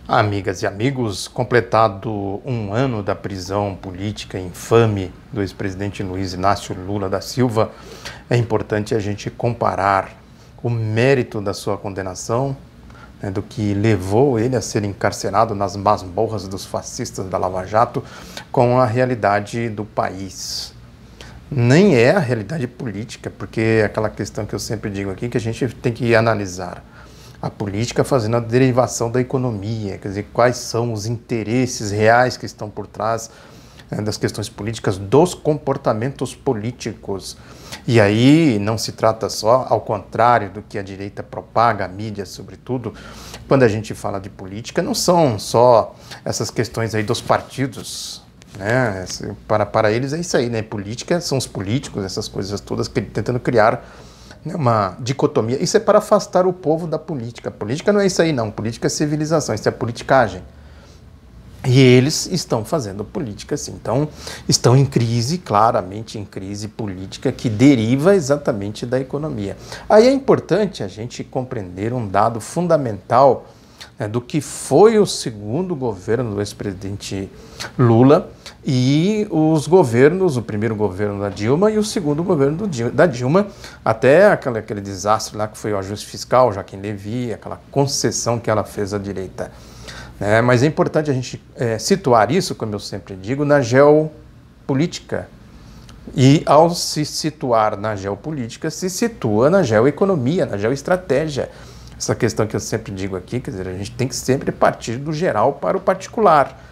Amigas e amigos, completado um ano da prisão política infame do ex-presidente Luiz Inácio Lula da Silva, é importante a gente comparar o mérito da sua condenação, do que levou ele a ser encarcerado nas masmorras dos fascistas da Lava Jato, com a realidade do país. Nem é a realidade política, porque é aquela questão que eu sempre digo aqui, que a gente tem que analisar a política fazendo a derivação da economia, quer dizer, quais são os interesses reais que estão por trás das questões políticas, dos comportamentos políticos. E aí não se trata só, ao contrário do que a direita propaga, a mídia sobretudo, quando a gente fala de política, não são só essas questões aí dos partidos, né? Para eles é isso aí, né? Política são os políticos, essas coisas todas, tentando criar uma dicotomia. Isso é para afastar o povo da política. Política não é isso aí, não. Política é civilização, isso é politicagem. E eles estão fazendo política, sim. Então, estão em crise, claramente em crise política, que deriva exatamente da economia. Aí é importante a gente compreender um dado fundamental, do que foi o segundo governo do ex-presidente Lula e os governos, o primeiro governo da Dilma e o segundo governo da Dilma, até aquele desastre lá que foi o ajuste fiscal, Joaquim Levy, aquela concessão que ela fez à direita. Mas é importante a gente situar isso, como eu sempre digo, na geopolítica. E ao se situar na geopolítica, se situa na geoeconomia, na geoestratégia. Essa questão que eu sempre digo aqui, quer dizer, a gente tem que sempre partir do geral para o particular.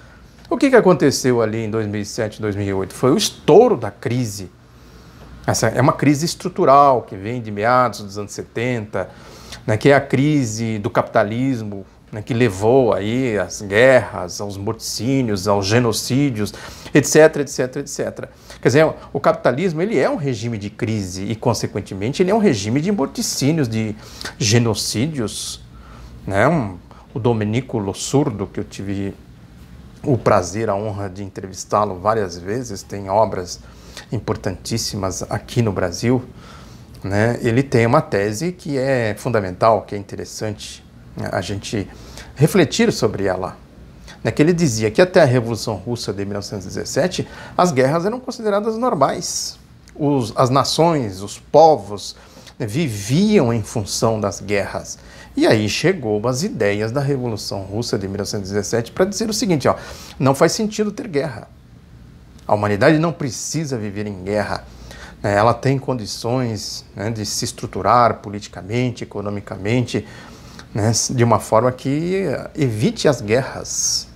O que aconteceu ali em 2007, 2008? Foi o estouro da crise. Essa é uma crise estrutural que vem de meados dos anos 70, que é a crise do capitalismo, que levou aí às guerras, aos morticínios, aos genocídios, etc, etc, etc. Quer dizer, o capitalismo ele é um regime de crise e, consequentemente, ele é um regime de morticínios, de genocídios. O Domenico Lossurdo, que eu tive o prazer, a honra de entrevistá-lo várias vezes, tem obras importantíssimas aqui no Brasil, ele tem uma tese que é fundamental, que é interessante a gente refletir sobre ela. Que ele dizia que até a Revolução Russa de 1917, as guerras eram consideradas normais. As nações, os povos, viviam em função das guerras. E aí chegou as ideias da Revolução Russa de 1917 para dizer o seguinte, não faz sentido ter guerra. A humanidade não precisa viver em guerra. Ela tem condições de se estruturar politicamente, economicamente, de uma forma que evite as guerras.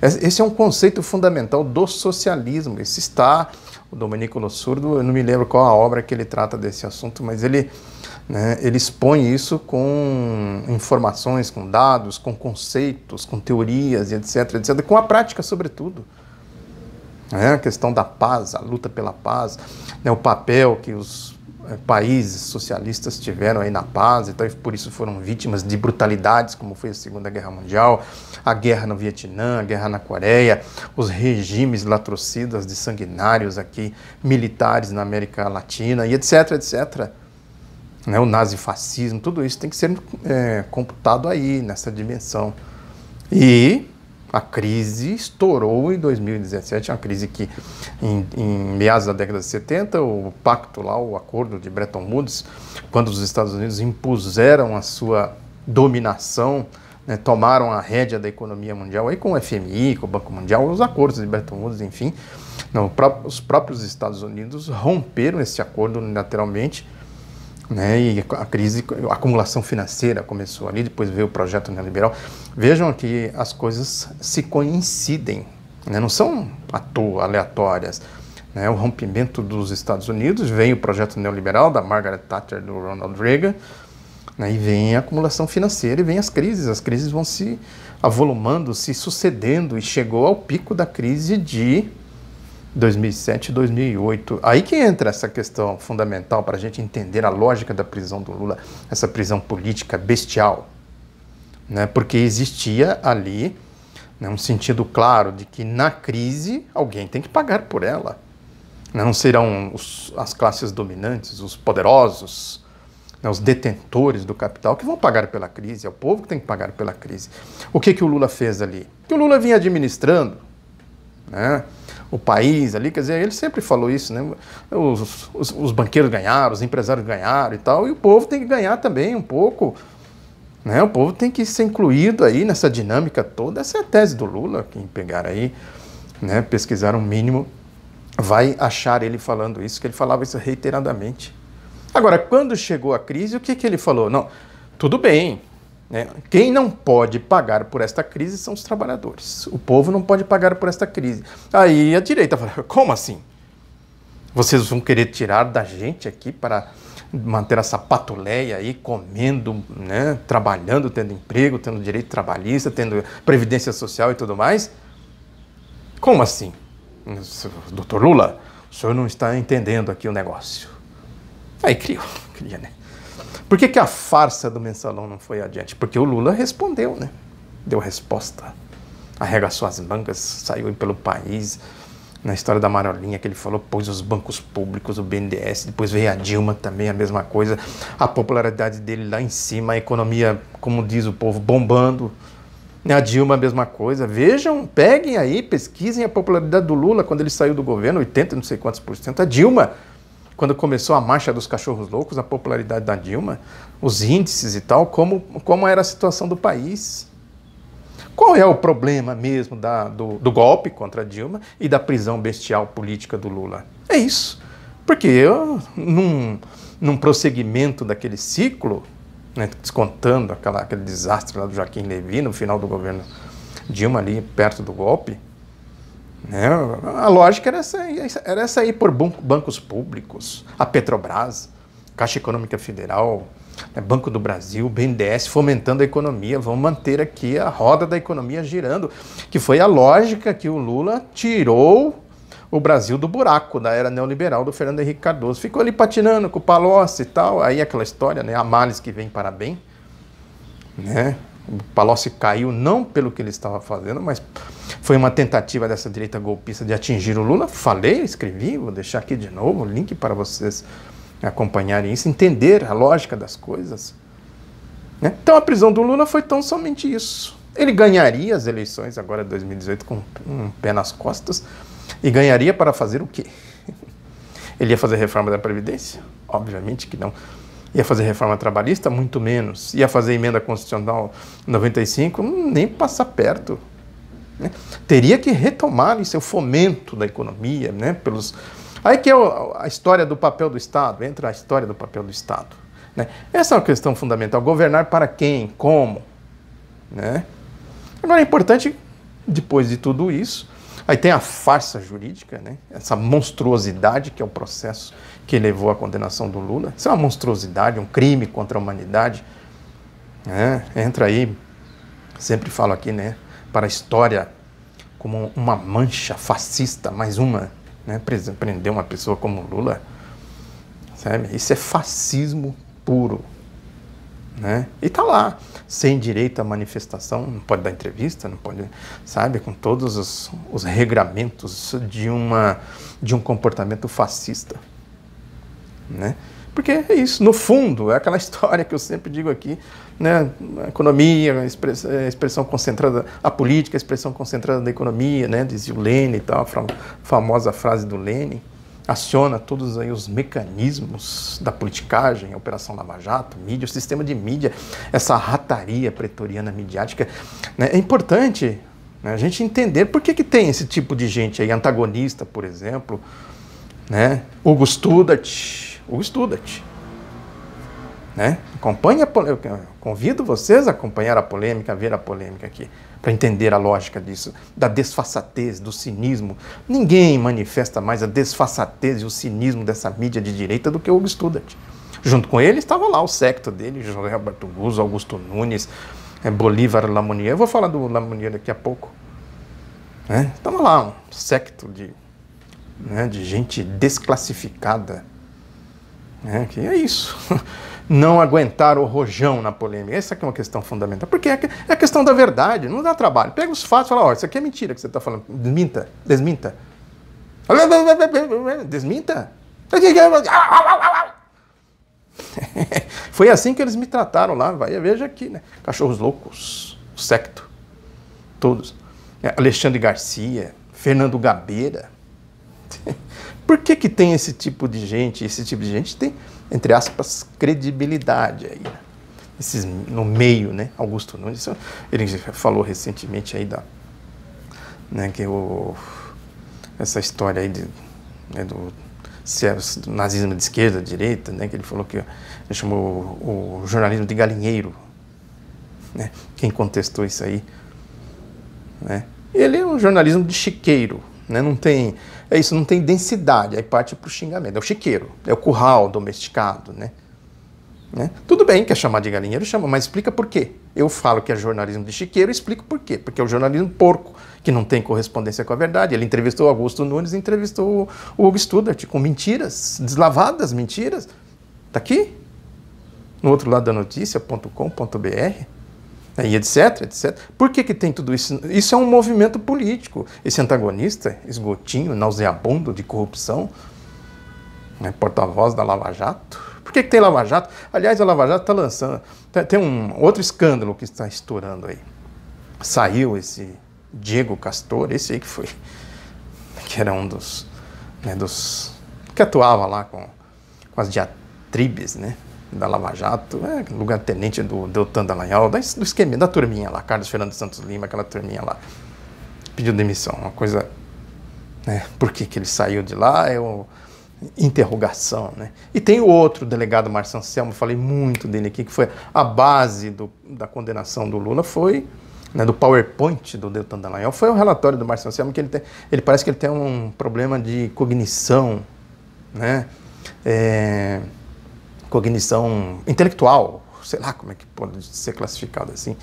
Esse é um conceito fundamental do socialismo. Esse está, o Domenico Lossurdo, eu não me lembro qual a obra que ele trata desse assunto, mas ele expõe isso com informações, com dados, com conceitos, com teorias, etc, etc, com a prática, sobretudo. A questão da paz, a luta pela paz, o papel que os países socialistas tiveram aí na paz, então por isso foram vítimas de brutalidades, como foi a Segunda Guerra Mundial, a guerra no Vietnã, a guerra na Coreia, os regimes latrocidas de sanguinários aqui, militares na América Latina, e etc, etc. O nazifascismo, tudo isso tem que ser computado aí, nessa dimensão. E a crise estourou em 2017, uma crise que em meados da década de 70, o pacto lá, o acordo de Bretton Woods, quando os Estados Unidos impuseram a sua dominação, tomaram a rédea da economia mundial, aí com o FMI, com o Banco Mundial, os acordos de Bretton Woods, enfim, os próprios Estados Unidos romperam esse acordo unilateralmente, e a crise, a acumulação financeira começou ali, depois veio o projeto neoliberal. Vejam que as coisas se coincidem, não são à toa, aleatórias. O rompimento dos Estados Unidos, vem o projeto neoliberal da Margaret Thatcher e do Ronald Reagan, e vem a acumulação financeira e vem as crises vão se avolumando, se sucedendo, e chegou ao pico da crise de 2007 e 2008. Aí que entra essa questão fundamental para a gente entender a lógica da prisão do Lula, essa prisão política bestial, porque existia ali um sentido claro de que na crise alguém tem que pagar por ela. Não serão as classes dominantes, os poderosos, né, os detentores do capital, que vão pagar pela crise, é o povo que tem que pagar pela crise. O que o Lula fez ali? Que o Lula vinha administrando, né, o país ali, quer dizer, ele sempre falou isso, né? Os banqueiros ganharam, os empresários ganharam e tal, e o povo tem que ganhar também um pouco, né? O povo tem que ser incluído aí nessa dinâmica toda. Essa é a tese do Lula. Quem pegar aí, né, pesquisar um mínimo, vai achar ele falando isso, que ele falava isso reiteradamente. Agora, quando chegou a crise, o que ele falou? Não, tudo bem, né? Quem não pode pagar por esta crise são os trabalhadores. O povo não pode pagar por esta crise. Aí a direita fala, como assim? Vocês vão querer tirar da gente aqui para manter essa patuleia aí, comendo, né, trabalhando, tendo emprego, tendo direito trabalhista, tendo previdência social e tudo mais? Como assim? Doutor Lula, o senhor não está entendendo aqui o negócio. Aí cria, né? Por que a farsa do mensalão não foi adiante? Porque o Lula respondeu, né? Deu resposta, arregaçou as mangas, saiu pelo país. Na história da Marolinha, que ele falou, pôs os bancos públicos, o BNDES, depois veio a Dilma também, a mesma coisa. A popularidade dele lá em cima, a economia, como diz o povo, bombando. A Dilma, a mesma coisa. Vejam, peguem aí, pesquisem a popularidade do Lula quando ele saiu do governo, 80, não sei quantos por cento. A Dilma, quando começou a marcha dos cachorros loucos, a popularidade da Dilma, os índices e tal, como era a situação do país. Qual é o problema mesmo do golpe contra a Dilma e da prisão bestial política do Lula? É isso. Porque num prosseguimento daquele ciclo, né, descontando aquele desastre lá do Joaquim Levy no final do governo Dilma, ali perto do golpe, né, a lógica era essa aí por bancos públicos, a Petrobras, Caixa Econômica Federal, Banco do Brasil, BNDES, fomentando a economia, vão manter aqui a roda da economia girando, que foi a lógica que o Lula tirou o Brasil do buraco da era neoliberal do Fernando Henrique Cardoso. Ficou ali patinando com o Palocci e tal, aí aquela história, né, a males que vem para bem, né? O Palocci caiu não pelo que ele estava fazendo, mas foi uma tentativa dessa direita golpista de atingir o Lula. Falei, escrevi, vou deixar aqui de novo o link para vocês acompanharem isso, entender a lógica das coisas, né? Então a prisão do Lula foi tão somente isso. Ele ganharia as eleições agora de 2018 com um pé nas costas e ganharia para fazer o quê? Ele ia fazer reforma da Previdência? Obviamente que não. Ia fazer reforma trabalhista? Muito menos. Ia fazer emenda constitucional 95? Nem passar perto, né? Teria que retomar isso, o fomento da economia, né, Aí que é a história do papel do Estado, entra a história do papel do Estado, né? Essa é uma questão fundamental, governar para quem, como, né? Agora é importante, depois de tudo isso, aí tem a farsa jurídica, né? Essa monstruosidade que é o processo que levou à condenação do Lula. Isso é uma monstruosidade, um crime contra a humanidade, né? Entra aí, sempre falo aqui, né, para a história como uma mancha fascista, mais uma, né, prender uma pessoa como Lula, sabe? Isso é fascismo puro, né? E tá lá, sem direito à manifestação, não pode dar entrevista, não pode, sabe, com todos os regramentos de um comportamento fascista, né? Porque é isso, no fundo, é aquela história que eu sempre digo aqui, né? A economia, a expressão concentrada, a política, a expressão concentrada da economia, né? Dizia o Lênin e tal, a famosa frase do Lênin, aciona todos aí os mecanismos da politicagem, a Operação Lava Jato, mídia, o sistema de mídia, essa rataria pretoriana midiática, né? É importante, né, a gente entender por que tem esse tipo de gente aí, antagonista, por exemplo, né? Hugo Studat, né? Acompanhe eu convido vocês a acompanhar a polêmica, a ver a polêmica aqui, para entender a lógica disso, da desfaçatez, do cinismo. Ninguém manifesta mais a desfaçatez e o cinismo dessa mídia de direita do que o Hugo Studat. Junto com ele estava lá o secto dele, José Roberto Guzzo, Augusto Nunes, Bolívar Lamounier. Eu vou falar do Lamounier daqui a pouco, né? Estava lá um secto de gente desclassificada, né? Que é isso. Não aguentar o rojão na polêmica. Essa aqui é uma questão fundamental. Porque é a questão da verdade, não dá trabalho. Pega os fatos e fala, ó, isso aqui é mentira que você está falando. Desminta. Desminta. Foi assim que eles me trataram lá, veja aqui, né? Cachorros loucos, o secto, todos. Alexandre Garcia, Fernando Gabeira. Por que que tem esse tipo de gente? Esse tipo de gente tem, entre aspas, credibilidade aí, né? Esses, no meio, né? Augusto Nunes, ele falou recentemente aí né, que essa história aí do nazismo de esquerda, de direita, né, que ele falou que ele chamou o jornalismo de galinheiro, né? Quem contestou isso aí, né? Ele é um jornalismo de chiqueiro, né? Não tem, não tem densidade, aí parte para o xingamento, é o chiqueiro, é o curral domesticado, né? Tudo bem, quer chamar de galinheiro, chama, mas explica por quê. Eu falo que é jornalismo de chiqueiro, explico por quê. Porque é o jornalismo porco, que não tem correspondência com a verdade. Ele entrevistou o Augusto Nunes, entrevistou o Hugo Studart, com mentiras, deslavadas mentiras. Está aqui, no outro lado da notícia.com.br, e etc, etc. Por que que tem tudo isso? Isso é um movimento político. Esse antagonista, esgotinho, nauseabundo de corrupção, né, porta-voz da Lava Jato. Por que que tem Lava Jato? Aliás, a Lava Jato está lançando... Tem um outro escândalo que está estourando aí. Saiu esse Diego Castor, esse aí que foi... Que era um dos... Né, que atuava lá com as diatribes, né, da Lava Jato. Lugar-tenente do Deltan Dallagnol, do esquema, da turminha lá. Carlos Fernando Santos Lima, aquela turminha lá. Pediu demissão. Uma coisa... Né, por que que ele saiu de lá? Interrogação, né? E tem o outro delegado, Márcio Anselmo, falei muito dele aqui, que foi a base da condenação do Lula, foi, né, do PowerPoint do Deltan Dallagnol, foi o relatório do Márcio Anselmo, que ele parece que ele tem um problema de cognição, né? Cognição intelectual, sei lá como é que pode ser classificado assim.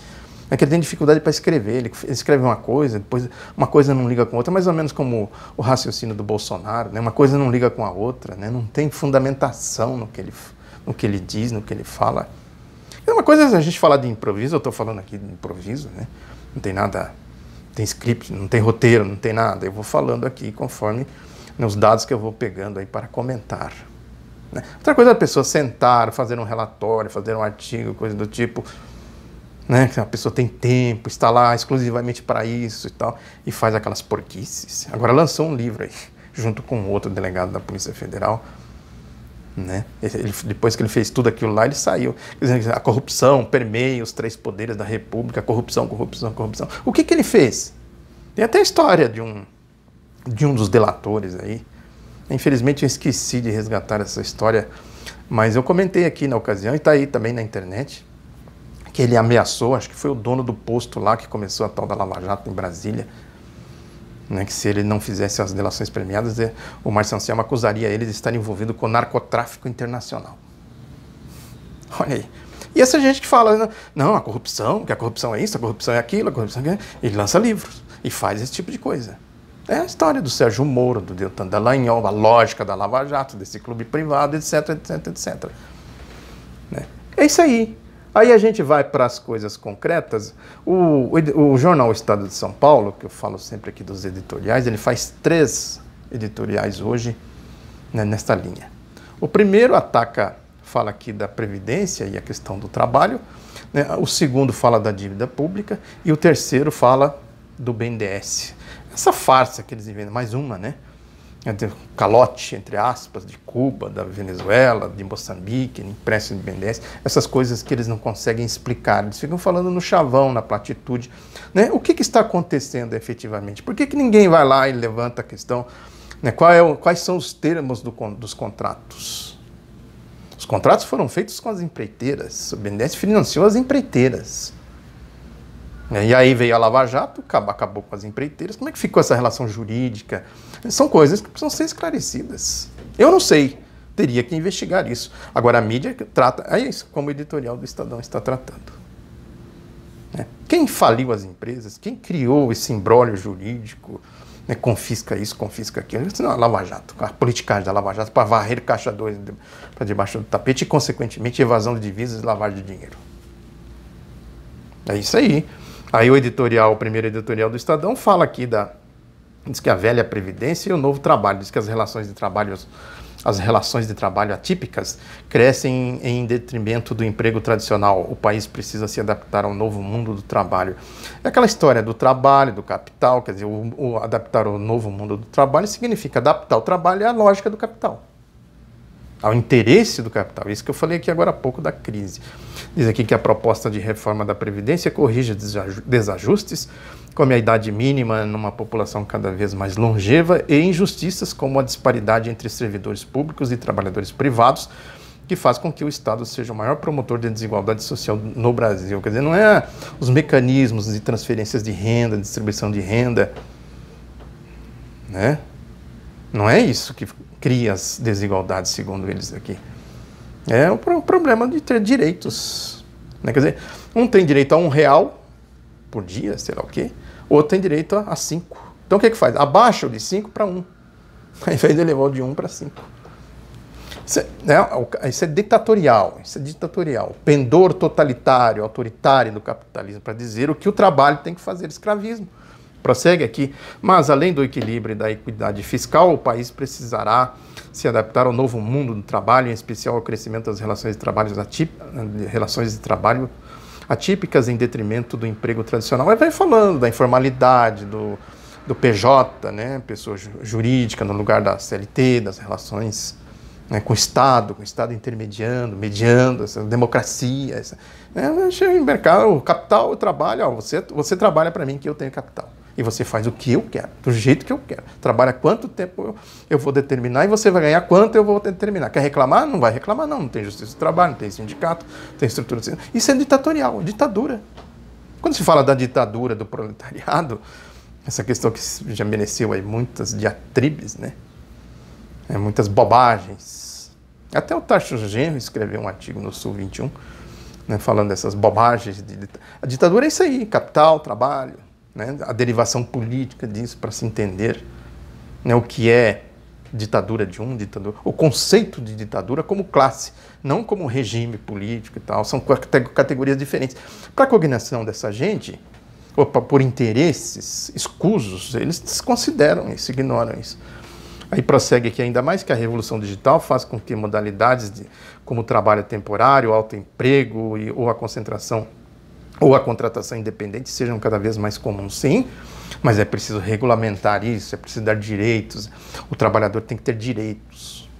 É que ele tem dificuldade para escrever, ele escreve uma coisa, depois uma coisa não liga com a outra, mais ou menos como o raciocínio do Bolsonaro, né? Uma coisa não liga com a outra, né? Não tem fundamentação no que ele diz, no que ele fala. Uma coisa é a gente falar de improviso, eu estou falando aqui de improviso, né? Não tem nada, não tem script, não tem roteiro, não tem nada, eu vou falando aqui conforme, né, os dados que eu vou pegando aí para comentar, né? Outra coisa é a pessoa sentar, fazer um relatório, fazer um artigo, coisa do tipo... Né, que a pessoa tem tempo, está lá exclusivamente para isso e tal, e faz aquelas porquices. Agora lançou um livro aí, junto com outro delegado da Polícia Federal, né? Depois que ele fez tudo aquilo lá, ele saiu. Quer dizer, a corrupção permeia os três poderes da República, corrupção, corrupção, corrupção. O que que ele fez? Tem até a história de um dos delatores aí. Infelizmente eu esqueci de resgatar essa história, mas eu comentei aqui na ocasião, e está aí também na internet, que ele ameaçou, acho que foi o dono do posto lá que começou a tal da Lava Jato em Brasília, né, que se ele não fizesse as delações premiadas, o Márcio Anselmo acusaria ele de estar envolvido com narcotráfico internacional. Olha aí. E essa gente que fala, não, a corrupção, que a corrupção é isso, a corrupção é aquilo, a corrupção é aquilo, ele lança livros e faz esse tipo de coisa. É a história do Sérgio Moro, do Deltan Dallagnol, a lógica da Lava Jato, desse clube privado, etc, etc, etc. Né? É isso aí. Aí a gente vai para as coisas concretas. O jornal Estado de São Paulo, que eu falo sempre aqui dos editoriais, ele faz 3 editoriais hoje, né, nesta linha. O primeiro fala aqui da Previdência e a questão do trabalho, né? O segundo fala da dívida pública e o terceiro fala do BNDES. Essa farsa que eles inventam, mais uma, né? Calote, entre aspas, de Cuba, da Venezuela, de Moçambique, empréstimo de BNDES, essas coisas que eles não conseguem explicar, eles ficam falando no chavão, na platitude, né? O que está acontecendo efetivamente? Por que ninguém vai lá e levanta a questão, né? Quais são os termos dos contratos? Os contratos foram feitos com as empreiteiras, o BNDES financiou as empreiteiras. E aí veio a Lava Jato, acabou com as empreiteiras. Como é que ficou essa relação jurídica? São coisas que precisam ser esclarecidas. Eu não sei, teria que investigar isso. Agora a mídia trata, é isso, como o editorial do Estadão está tratando. Quem faliu as empresas, quem criou esse imbróglio jurídico, né, confisca isso, confisca aquilo, isso não é a Lava Jato, a politicagem da Lava Jato para varrer caixa 2 para debaixo do tapete e, consequentemente, evasão de divisas e lavagem de dinheiro. É isso aí. Aí o primeiro editorial do Estadão fala aqui diz que a velha Previdência e o novo trabalho, diz que as relações de trabalho as relações de trabalho atípicas crescem em detrimento do emprego tradicional. O país precisa se adaptar ao novo mundo do trabalho. É aquela história do trabalho, do capital, quer dizer, adaptar ao novo mundo do trabalho significa adaptar o trabalho à lógica do capital, ao interesse do capital. Isso que eu falei aqui agora há pouco da crise. Diz aqui que a proposta de reforma da Previdência corrige desajustes, como a idade mínima numa população cada vez mais longeva e injustiças como a disparidade entre servidores públicos e trabalhadores privados, que faz com que o Estado seja o maior promotor de desigualdade social no Brasil. Quer dizer, não é os mecanismos de transferências de renda, distribuição de renda, né? Não é isso que cria as desigualdades, segundo eles aqui. É o problema de ter direitos, né? Quer dizer, um tem direito a R$1 por dia, sei lá o quê, o outro tem direito a 5. Então o que faz? Abaixa o de 5 para 1, ao invés de levar o de 1 para 5. Isso é ditatorial, pendor totalitário, autoritário do capitalismo, para dizer o que o trabalho tem que fazer, escravismo. Prossegue aqui, mas além do equilíbrio e da equidade fiscal, o país precisará se adaptar ao novo mundo do trabalho, em especial ao crescimento das relações de trabalho atípicas em detrimento do emprego tradicional. Aí vai falando da informalidade, do PJ, né, pessoa jurídica no lugar da CLT, das relações, né, com o Estado intermediando, mediando, essa democracia. O mercado, o capital, o trabalho, ó, você trabalha para mim que eu tenho capital. E você faz o que eu quero, do jeito que eu quero. Trabalha quanto tempo eu vou determinar e você vai ganhar quanto eu vou determinar. Quer reclamar? Não vai reclamar, não. Não tem justiça do trabalho, não tem sindicato, não tem estrutura. Isso é ditatorial, ditadura. Quando se fala da ditadura do proletariado, essa questão que já mereceu aí muitas diatribes, né? Muitas bobagens. Até o Tarso Genro escreveu um artigo no Sul 21, né, falando dessas bobagens. A ditadura é isso aí, capital, trabalho, né, a derivação política disso para se entender, né, o que é ditadura de ditadura, o conceito de ditadura como classe, não como regime político e tal, são categorias diferentes. Para a cognição dessa gente, ou por interesses escusos, eles desconsideram isso, ignoram isso. Aí prossegue aqui ainda mais que a revolução digital faz com que modalidades como o trabalho temporário, o autoemprego ou a concentração ou a contratação independente sejam cada vez mais comuns. Sim, mas é preciso regulamentar isso, é preciso dar direitos. O trabalhador tem que ter direitos,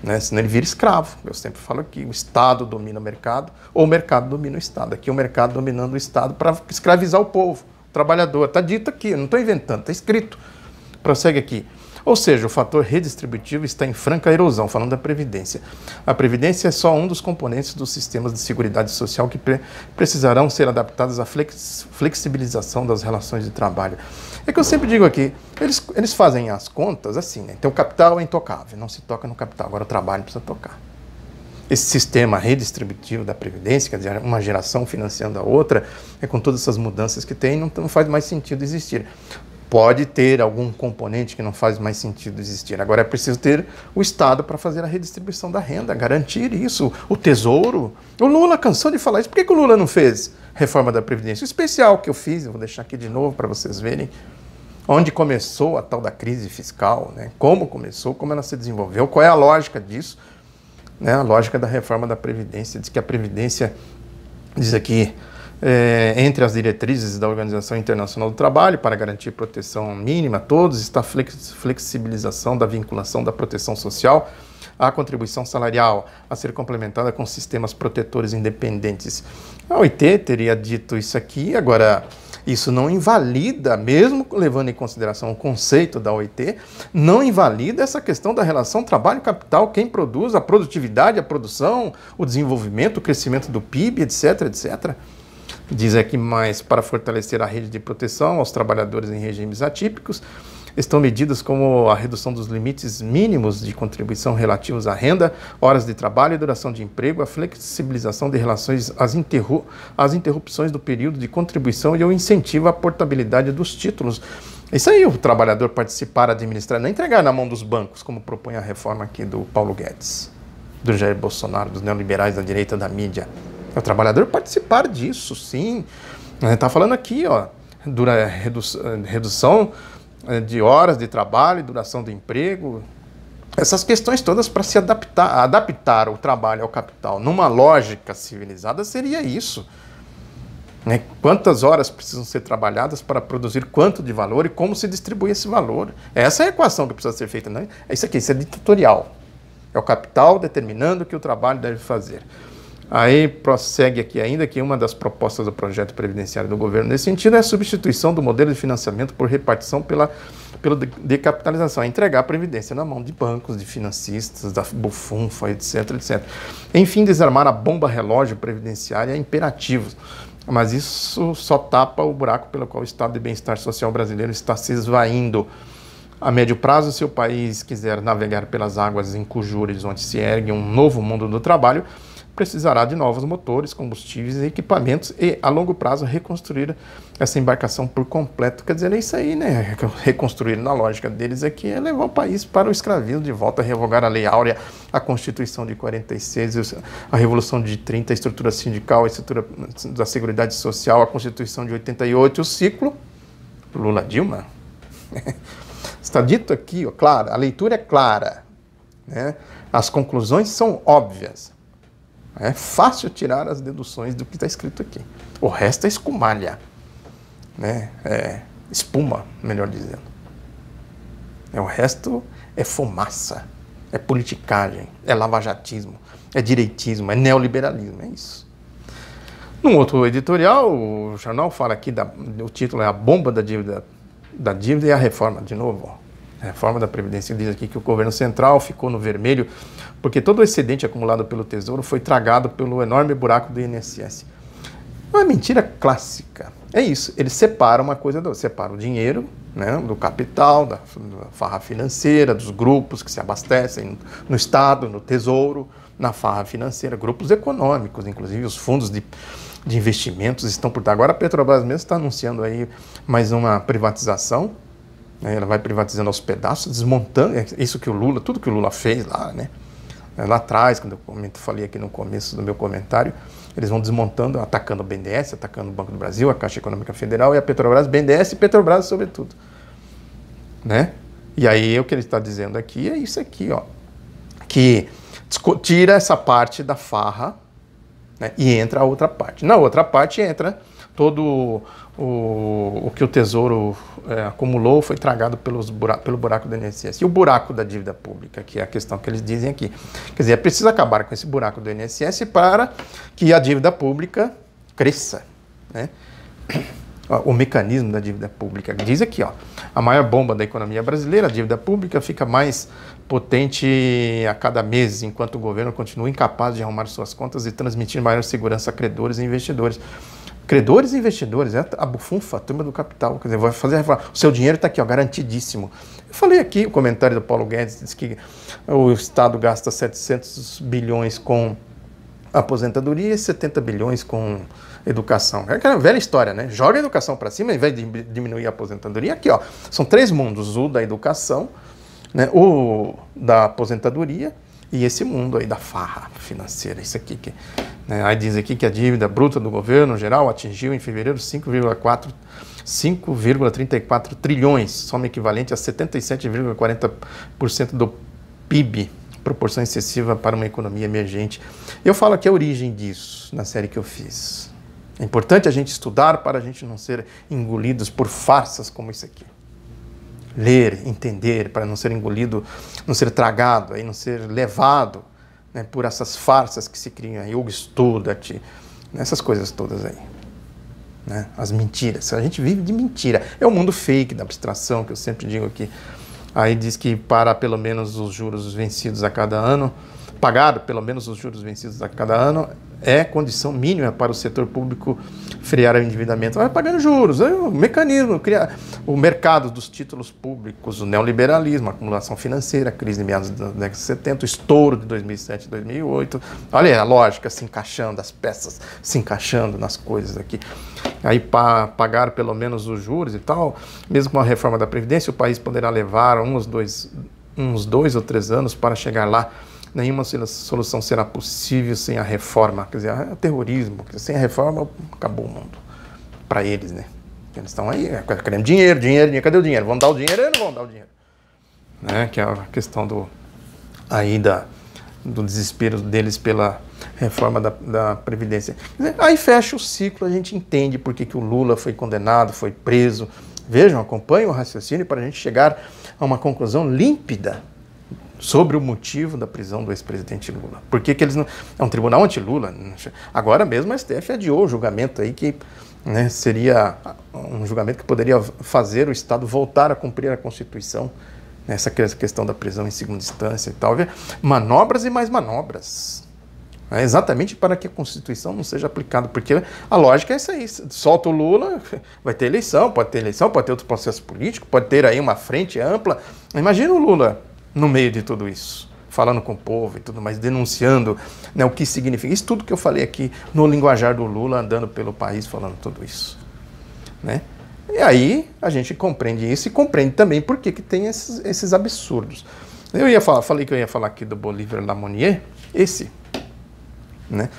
né? Senão ele vira escravo. Eu sempre falo que o Estado domina o mercado ou o mercado domina o Estado. Aqui o mercado dominando o Estado para escravizar o povo, o trabalhador. Está dito aqui, eu não estou inventando, está escrito. Prossegue aqui. Ou seja, o fator redistributivo está em franca erosão, falando da Previdência. A Previdência é só um dos componentes dos sistemas de seguridade social que precisarão ser adaptados à flexibilização das relações de trabalho. É que eu sempre digo aqui, eles fazem as contas assim, né? Então o capital é intocável, não se toca no capital, agora o trabalho precisa tocar. Esse sistema redistributivo da Previdência, quer dizer, uma geração financiando a outra, com todas essas mudanças que tem, não faz mais sentido existir. Pode ter algum componente que não faz mais sentido existir. Agora é preciso ter o Estado para fazer a redistribuição da renda, garantir isso. O Tesouro. O Lula cansou de falar isso. Por que o Lula não fez reforma da Previdência? O especial que eu fiz, eu vou deixar aqui de novo para vocês verem, onde começou a tal da crise fiscal, né? Como começou, como ela se desenvolveu, qual é a lógica disso, né? A lógica da reforma da Previdência. Diz que a Previdência, diz aqui, entre as diretrizes da Organização Internacional do Trabalho para garantir proteção mínima a todos está a flexibilização da vinculação da proteção social à contribuição salarial, a ser complementada com sistemas protetores independentes. A OIT teria dito isso aqui, agora isso não invalida, mesmo levando em consideração o conceito da OIT, não invalida essa questão da relação trabalho-capital, quem produz, a produtividade, a produção, o desenvolvimento, o crescimento do PIB, etc, etc. Diz aqui mais, para fortalecer a rede de proteção aos trabalhadores em regimes atípicos, estão medidas como a redução dos limites mínimos de contribuição relativos à renda, horas de trabalho e duração de emprego, a flexibilização de relações às interrupções do período de contribuição e o incentivo à portabilidade dos títulos. Isso aí, o trabalhador participar, administrar, não entregar na mão dos bancos, como propõe a reforma aqui do Paulo Guedes, do Jair Bolsonaro, dos neoliberais da direita da mídia. O trabalhador participar disso, sim. A gente está falando aqui, ó, redução de horas de trabalho, duração do emprego, Essas questões todas para se adaptar o trabalho ao capital numa lógica civilizada seria isso. Né? Quantas horas precisam ser trabalhadas para produzir quanto de valor e como se distribui esse valor. Essa é a equação que precisa ser feita. Não é? É isso aqui, isso é ditatorial. É o capital determinando o que o trabalho deve fazer. Aí prossegue aqui ainda que uma das propostas do projeto previdenciário do governo nesse sentido é a substituição do modelo de financiamento por repartição pela decapitalização, é entregar a previdência na mão de bancos, de financistas, da bufunfa, etc, etc. Enfim, desarmar a bomba relógio previdenciária é imperativo. Mas isso só tapa o buraco pelo qual o estado de bem-estar social brasileiro está se esvaindo. A médio prazo, se o país quiser navegar pelas águas em cujo horizonte se ergue um novo mundo do trabalho, precisará de novos motores, combustíveis e equipamentos e, a longo prazo, reconstruir essa embarcação por completo. Quer dizer, é isso aí, né? Reconstruir, na lógica deles aqui, é levar o país para o escravismo de volta, revogar a Lei Áurea, a Constituição de 46, a Revolução de 30, a estrutura sindical, a estrutura da Seguridade Social, a Constituição de 88, o ciclo Lula-Dilma. Está dito aqui, ó, claro, a leitura é clara, né? As conclusões são óbvias. É fácil tirar as deduções do que está escrito aqui. O resto é escumalha, né? É espuma, melhor dizendo. O resto é fumaça, é politicagem, é lavajatismo, é direitismo, é neoliberalismo, é isso. Num outro editorial, o jornal fala aqui, o título é A Bomba da Dívida e a Reforma, de novo, ó. A reforma da Previdência diz aqui que o governo central ficou no vermelho porque todo o excedente acumulado pelo Tesouro foi tragado pelo enorme buraco do INSS. É uma mentira clássica. É isso, eles separam uma coisa, separam o dinheiro, né, do capital, da farra financeira, dos grupos que se abastecem no Estado, no Tesouro, na farra financeira, grupos econômicos, inclusive os fundos de investimentos estão por trás. Agora a Petrobras mesmo está anunciando aí mais uma privatização. Ela vai privatizando aos pedaços, desmontando, isso que o Lula, tudo que o Lula fez lá, né? Lá atrás, quando eu falei aqui no começo do meu comentário, eles vão desmontando, atacando o BNDES, atacando o Banco do Brasil, a Caixa Econômica Federal e a Petrobras, BNDES e Petrobras sobretudo, né? E aí o que ele está dizendo aqui é isso aqui, ó, que tira essa parte da farra, né, e entra a outra parte. Na outra parte entra o que o Tesouro acumulou, foi tragado pelo buraco do INSS. E o buraco da dívida pública, que é a questão que eles dizem aqui. Quer dizer, é preciso acabar com esse buraco do INSS para que a dívida pública cresça, né? O mecanismo da dívida pública diz aqui, ó, a maior bomba da economia brasileira, a dívida pública, fica mais potente a cada mês, enquanto o governo continua incapaz de arrumar suas contas e transmitir maior segurança a credores e investidores. Credores e investidores, é a bufunfa, a turma do capital, quer dizer, vai fazer a reforma. O seu dinheiro está aqui, ó, garantidíssimo. Eu falei aqui, o comentário do Paulo Guedes diz que o Estado gasta 700 bilhões com aposentadoria e 70 bilhões com educação. É aquela velha história, né? Joga a educação para cima, ao invés de diminuir a aposentadoria. Aqui, ó, são três mundos, o da educação, né, o da aposentadoria e esse mundo aí da farra financeira, isso aqui que... Aí diz aqui que a dívida bruta do governo geral atingiu em fevereiro 5,34 trilhões, soma equivalente a 77,40% do PIB, proporção excessiva para uma economia emergente. Eu falo aqui a origem disso na série que eu fiz. É importante a gente estudar para a gente não ser engolidos por farsas como isso aqui. Ler, entender, para não ser engolido, não ser tragado, aí não ser levado, né, por essas farsas que se criam aí, Yoga Studat, essas coisas todas aí, né, as mentiras. A gente vive de mentira. É o mundo fake da abstração, que eu sempre digo aqui. Aí diz que para pelo menos os juros vencidos a cada ano, pagar pelo menos os juros vencidos a cada ano, é condição mínima para o setor público frear o endividamento. Vai pagando juros, é o mecanismo, o mercado dos títulos públicos, o neoliberalismo, a acumulação financeira, a crise de meados da década de 70, o estouro de 2007 e 2008. Olha a lógica se encaixando, as peças se encaixando nas coisas aqui. Aí pagar pelo menos os juros e tal, mesmo com a reforma da Previdência, o país poderá levar uns dois ou 3 anos para chegar lá. Nenhuma solução será possível sem a reforma. Quer dizer, é terrorismo. Sem a reforma, acabou o mundo. Para eles, né? Eles estão aí querendo dinheiro. Cadê o dinheiro? Vão dar o dinheiro ou não vão dar o dinheiro? Né? Que é a questão aí do desespero deles pela reforma da Previdência. Quer dizer, aí fecha o ciclo, a gente entende por que o Lula foi condenado, foi preso. Vejam, acompanhem o raciocínio para a gente chegar a uma conclusão límpida sobre o motivo da prisão do ex-presidente Lula. Por que eles não... É um tribunal anti-Lula. Agora mesmo a STF adiou o julgamento aí que, né, seria um julgamento que poderia fazer o Estado voltar a cumprir a Constituição. Essa questão da prisão em segunda instância e tal. Manobras e mais manobras. É exatamente para que a Constituição não seja aplicada, porque a lógica é essa aí. Solta o Lula, vai ter eleição, pode ter outro processo político, pode ter aí uma frente ampla. Imagina o Lula no meio de tudo isso, falando com o povo e tudo mais, denunciando, né, o que significa. Isso tudo que eu falei aqui no linguajar do Lula, andando pelo país falando tudo isso, né? E aí a gente compreende isso e compreende também por que tem esses absurdos. Falei que eu ia falar aqui do Bolivar Lamonier, né?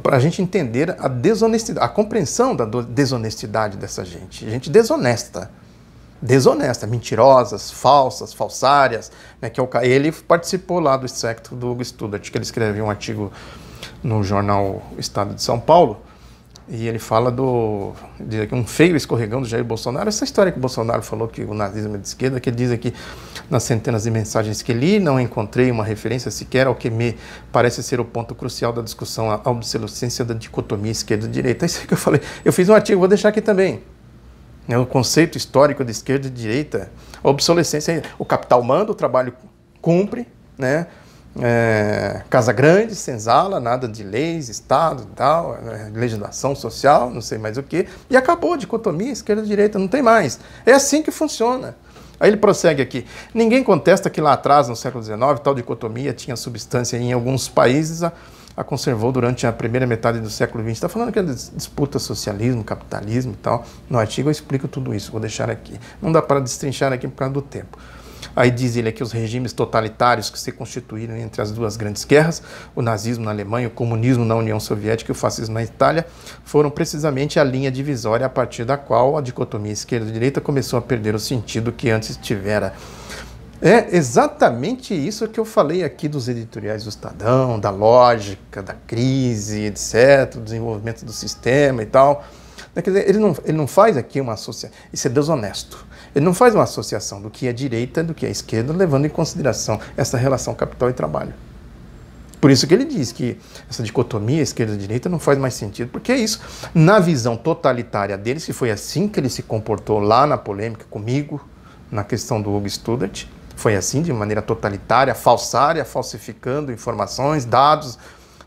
Para a gente entender a desonestidade, a compreensão da desonestidade dessa gente. Gente desonesta, mentirosas, falsas, falsárias, né? Ele participou lá do secto do Hugo Studart, que ele escreveu um artigo no jornal Estado de São Paulo, e ele fala de um feio escorregão do Jair Bolsonaro. Essa história que o Bolsonaro falou que o nazismo é de esquerda, que ele diz aqui nas centenas de mensagens que li, não encontrei uma referência sequer ao que me parece ser o ponto crucial da discussão, a obsolescência da dicotomia esquerda-direita. É isso que eu falei. Eu fiz um artigo, vou deixar aqui também. O conceito histórico de esquerda e direita, a obsolescência, o capital manda, o trabalho cumpre, né? Casa grande, senzala, nada de leis, Estado e tal, legislação social, não sei mais o que, e acabou a dicotomia esquerda-direita, não tem mais. É assim que funciona. Aí ele prossegue aqui. Ninguém contesta que lá atrás, no século XIX, tal dicotomia tinha substância e em alguns países a conservou durante a primeira metade do século XX. Está falando que é disputa socialismo, capitalismo e tal. No artigo eu explico tudo isso, vou deixar aqui. Não dá para destrinchar aqui por causa do tempo. Aí diz ele aqui os regimes totalitários que se constituíram entre as duas grandes guerras, o nazismo na Alemanha, o comunismo na União Soviética e o fascismo na Itália, foram precisamente a linha divisória a partir da qual a dicotomia esquerda-direita começou a perder o sentido que antes tivera. É exatamente isso que eu falei aqui dos editoriais do Estadão, da lógica, da crise, etc., do desenvolvimento do sistema e tal. Quer dizer, ele não faz aqui uma associação, isso é desonesto. Ele não faz uma associação do que é direita e do que é esquerda, levando em consideração essa relação capital e trabalho. Por isso que ele diz que essa dicotomia esquerda-direita não faz mais sentido, porque é isso. Na visão totalitária dele, se foi assim que ele se comportou lá na polêmica comigo, na questão do Hugo Studart, foi assim, de maneira totalitária, falsária, falsificando informações, dados,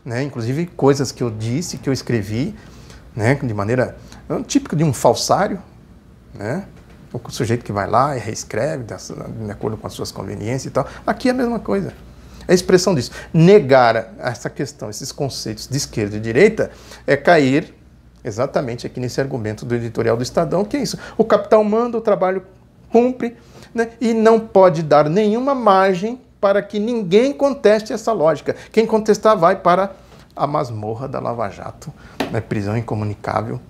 né, inclusive coisas que eu disse, que eu escrevi, né, de maneira típica de um falsário, né? O sujeito que vai lá e reescreve de acordo com as suas conveniências e tal. Aqui é a mesma coisa. É a expressão disso. Negar essa questão, esses conceitos de esquerda e direita, é cair exatamente aqui nesse argumento do editorial do Estadão, que é isso. O capital manda, o trabalho cumpre, né? E não pode dar nenhuma margem para que ninguém conteste essa lógica. Quem contestar vai para a masmorra da Lava Jato, né? Prisão incomunicável.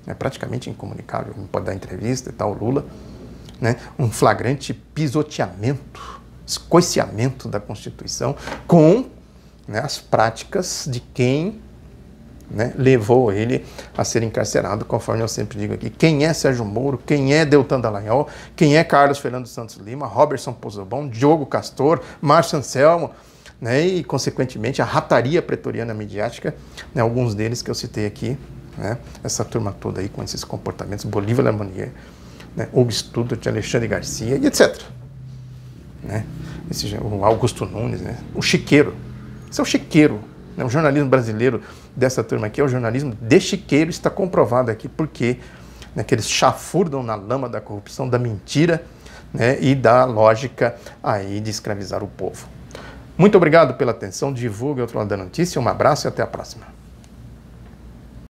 É praticamente incomunicável, não pode dar entrevista e tal, Lula, né? Um flagrante pisoteamento, escoiciamento da Constituição com, né, as práticas de quem, né, levou ele a ser encarcerado, conforme eu sempre digo aqui. Quem é Sérgio Moro, quem é Deltan Dallagnol, quem é Carlos Fernando Santos Lima, Robertson Pozzobon, Diogo Castor, Márcio Anselmo, né, e, consequentemente, a rataria pretoriana midiática, né, alguns deles que eu citei aqui, né, essa turma toda aí com esses comportamentos, Bolivar Lamonier, né, Hugo Studart, Alexandre Garcia e etc. Né, o Augusto Nunes, né, o chiqueiro. Esse é o chiqueiro. Né, o jornalismo brasileiro dessa turma aqui é o jornalismo de chiqueiro, está comprovado aqui porque, né, que eles chafurdam na lama da corrupção, da mentira, né, e da lógica aí de escravizar o povo. Muito obrigado pela atenção, divulgue o Outro Lado da Notícia, um abraço e até a próxima.